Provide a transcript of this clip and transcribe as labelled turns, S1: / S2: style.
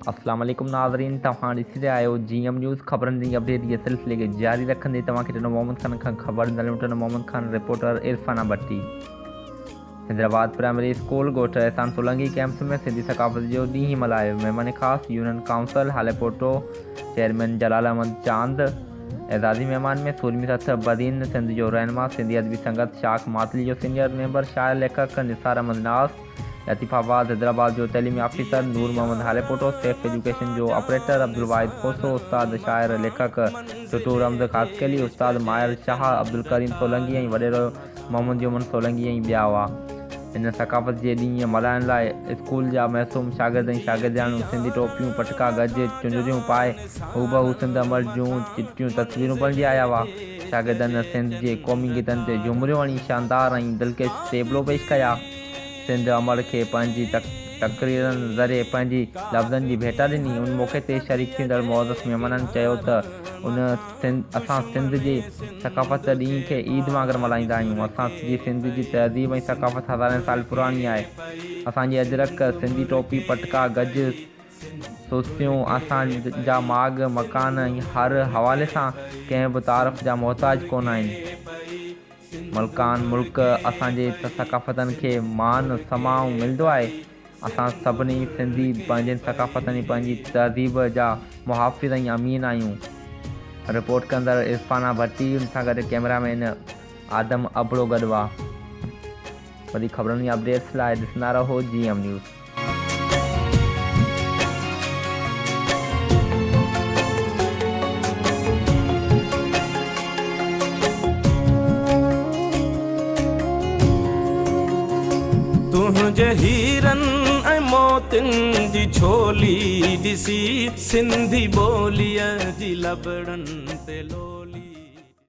S1: अस्सलाम वालेकुम नाज़रीन, तव्हां ॾिसी रहिया आहियो GM न्यूज़ ख़बरनि जी अपडेट जे सिलसिले खे जारी रखंदे तव्हांखे ॾिनो मोहम्मद खान खां ख़बर ॾिनो मोहम्मद खान रिपोर्टर इरफाना भट्टी। हैदराबाद प्राइमरी स्कूल ॻोठ एहसान सोलंकी कैंप्स में सिंधी सकाफ़त जो ॾींहुं मल्हायो। महिमान ख़ासि यूनियन काउंसिल हालेपोटो चेयरमैन जलाल अहमद चांद, एज़ाज़ी महिमान में सूरमी सथ बदीन सिंध जो रहनुमा सिंधी अदबी संगत शाख मातली जो सीनियर मेंबर शाइर लेखक निसार अहमद नास, लतीफ़ाबाद हैदराबाद जो तलीमी ऑफिसर नूर मोहम्मद हालेपोटो, सेफ एजुकेशन जो ऑपरेटर अब्दुल वाहिद खोसो, उस्ताद शाइर लेखक टुटूर अहमद खासकेली, उस्ताद माहिर शाह अब्दुल करीम सोलंकी ऐं वॾेरो मोहम्मद जुमन सोलंकी ऐं ॿिया हुआ। इन सकाफ़त जे ॾींहुं मल्हाइण लाइ स्कूल जा मासूम शागिर्द ऐं शागिर्दियाणियूं सिंधी टोपियूं पटका गज चुंडियूं पाए हूबहू सिंध अमर जूं चिटियूं तस्वीरूं बणिजी आया हुआ। शागिर्दनि सिंध जे क़ौमी गीतनि ते झुमरियूं हणी शानदार ऐं दिलकश टेबलो पेश कया। सिंध अमर खे पंहिंजी तक़रीरनि ज़रिए पंहिंजी लफ़्ज़नि जी भेट ॾिनी। उन मौक़े ते शरीक थींदड़ मुअज़्ज़ज़ महिमाननि चयो त असां सिंध जे सकाफ़त ॾींहं खे ईद वांगुरु मल्हाईंदा आहियूं। असांजी सिंध जी तहज़ीब ऐं सकाफ़त हज़ारनि साल पुराणी आहे। असांजी अजरक सिंधी टोपी पटका गज सुस्तियूं असांजा माग मकान ऐं हर हवाले सां कंहिं बि तारीफ़ जा मोहताज कोन आहिनि। मलकान मुल्क असांजे सकाफ़तनि खे मान समाऊं मिलंदो आहे। असां सभिनी सिंधी पंहिंजे सकाफ़तनि पंहिंजी तहज़ीब जा मुहाफ़िज़ ऐं अमीन आहियूं। रिपोर्ट कंदड़ इरफाना भट्टी, उन सां गॾु कैमरामैन आदम अबड़ो गॾु हुआ। वधीक ख़बरनि जी अपडेट्स लाइ ॾिसंदा रहो GM न्यूज़।
S2: तुंहिंजे हीरनि ऐं मोतियुनि जी छोली ॾिसी सिंधी ॿोलीअ जी लबड़नि ते लो